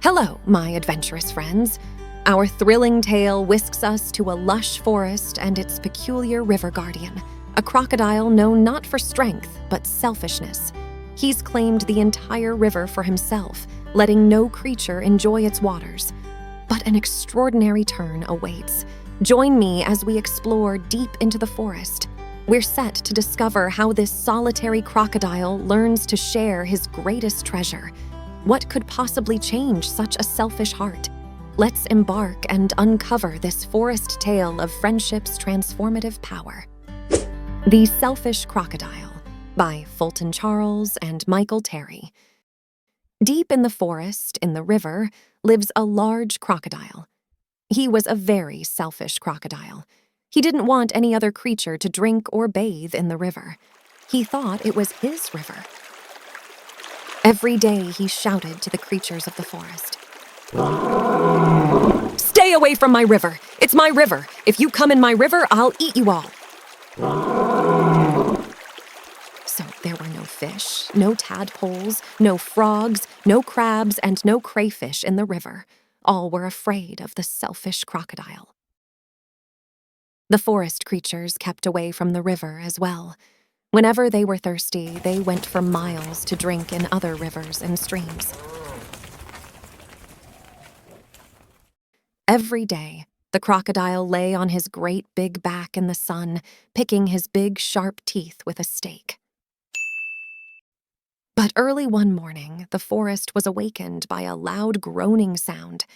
Hello, my adventurous friends. Our thrilling tale whisks us to a lush forest and its peculiar river guardian, a crocodile known not for strength, but selfishness. He's claimed the entire river for himself, letting no creature enjoy its waters. But an extraordinary turn awaits. Join me as we explore deep into the forest. We're set to discover how this solitary crocodile learns to share his greatest treasure. What could possibly change such a selfish heart? Let's embark and uncover this forest tale of friendship's transformative power. The Selfish Crocodile by Fulton Charles and Michael Terry. Deep in the forest, in the river, lives a large crocodile. He was a very selfish crocodile. He didn't want any other creature to drink or bathe in the river. He thought it was his river. Every day he shouted to the creatures of the forest. "Stay away from my river! It's my river! If you come in my river, I'll eat you all!" So there were no fish, no tadpoles, no frogs, no crabs, and no crayfish in the river. All were afraid of the selfish crocodile. The forest creatures kept away from the river as well. Whenever they were thirsty, they went for miles to drink in other rivers and streams. Every day, the crocodile lay on his great big back in the sun, picking his big sharp teeth with a stake. But early one morning, the forest was awakened by a loud groaning sound.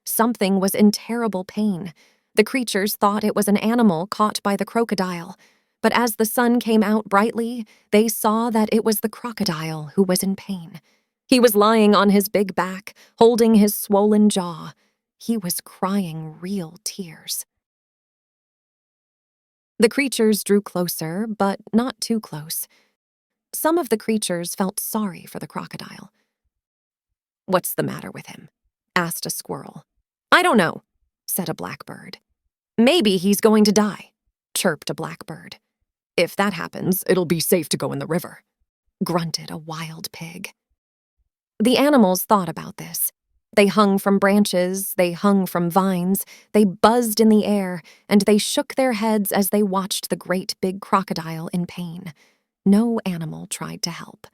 Something was in terrible pain. The creatures thought it was an animal caught by the crocodile. But as the sun came out brightly, they saw that it was the crocodile who was in pain. He was lying on his big back, holding his swollen jaw. He was crying real tears. The creatures drew closer, but not too close. Some of the creatures felt sorry for the crocodile. "What's the matter with him?" asked a squirrel. "I don't know," said a blackbird. "Maybe he's going to die," chirped a blackbird. "If that happens, it'll be safe to go in the river," grunted a wild pig. The animals thought about this. They hung from branches, they hung from vines, they buzzed in the air, and they shook their heads as they watched the great big crocodile in pain. No animal tried to help.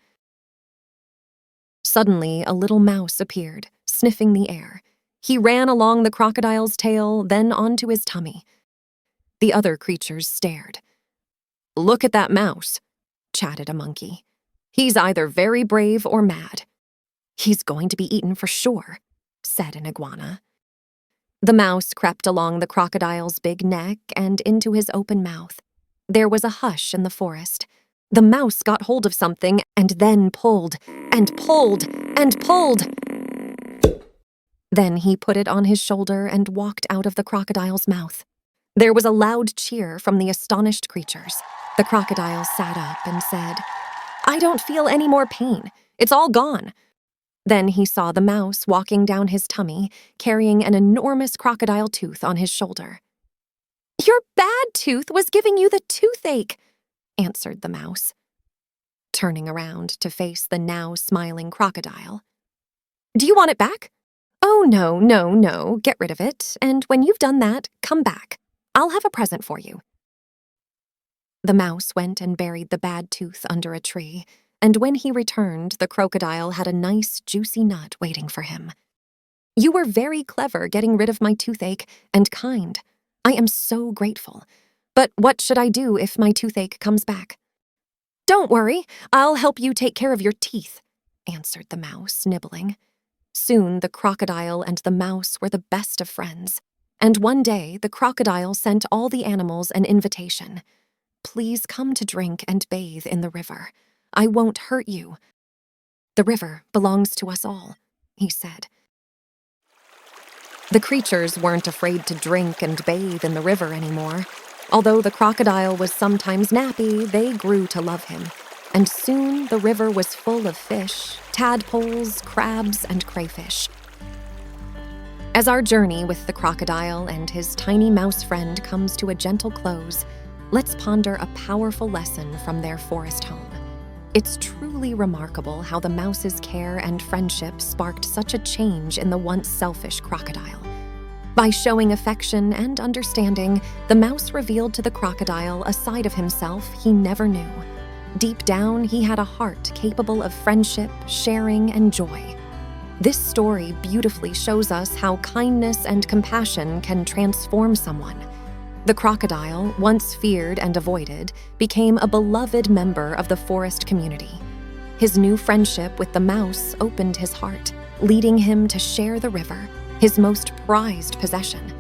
Suddenly, a little mouse appeared, sniffing the air. He ran along the crocodile's tail, then onto his tummy. The other creatures stared. "Look at that mouse," chatted a monkey. "He's either very brave or mad." "He's going to be eaten for sure," said an iguana. The mouse crept along the crocodile's big neck and into his open mouth. There was a hush in the forest. The mouse got hold of something and then pulled, and pulled, and pulled. Then he put it on his shoulder and walked out of the crocodile's mouth. There was a loud cheer from the astonished creatures. The crocodile sat up and said, "I don't feel any more pain. It's all gone." Then he saw the mouse walking down his tummy, carrying an enormous crocodile tooth on his shoulder. "Your bad tooth was giving you the toothache," answered the mouse, turning around to face the now smiling crocodile. "Do you want it back?" "Oh, no, get rid of it, and when you've done that, come back. I'll have a present for you." The mouse went and buried the bad tooth under a tree, and when he returned, the crocodile had a nice, juicy nut waiting for him. "You were very clever getting rid of my toothache, and kind. I am so grateful. But what should I do if my toothache comes back?" "Don't worry, I'll help you take care of your teeth," answered the mouse, nibbling. Soon the crocodile and the mouse were the best of friends, and one day the crocodile sent all the animals an invitation. "Please come to drink and bathe in the river. I won't hurt you. The river belongs to us all," he said. The creatures weren't afraid to drink and bathe in the river anymore. Although the crocodile was sometimes nappy, they grew to love him. And soon the river was full of fish, tadpoles, crabs, and crayfish. As our journey with the crocodile and his tiny mouse friend comes to a gentle close, let's ponder a powerful lesson from their forest home. It's truly remarkable how the mouse's care and friendship sparked such a change in the once selfish crocodile. By showing affection and understanding, the mouse revealed to the crocodile a side of himself he never knew. Deep down, he had a heart capable of friendship, sharing, and joy. This story beautifully shows us how kindness and compassion can transform someone. The crocodile, once feared and avoided, became a beloved member of the forest community. His new friendship with the mouse opened his heart, leading him to share the river, his most prized possession.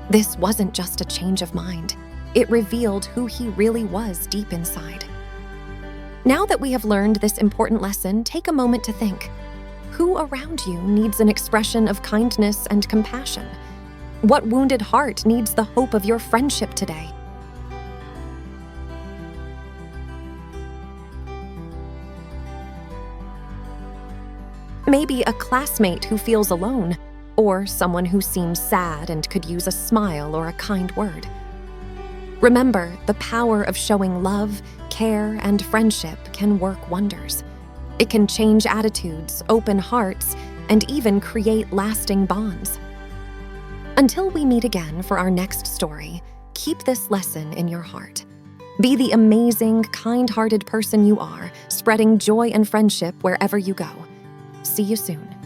This wasn't just a change of mind. It revealed who he really was deep inside. Now that we have learned this important lesson, take a moment to think. Who around you needs an expression of kindness and compassion? What wounded heart needs the hope of your friendship today? Maybe a classmate who feels alone, or someone who seems sad and could use a smile or a kind word. Remember, the power of showing love, care, and friendship can work wonders. It can change attitudes, open hearts, and even create lasting bonds. Until we meet again for our next story, keep this lesson in your heart. Be the amazing, kind-hearted person you are, spreading joy and friendship wherever you go. See you soon.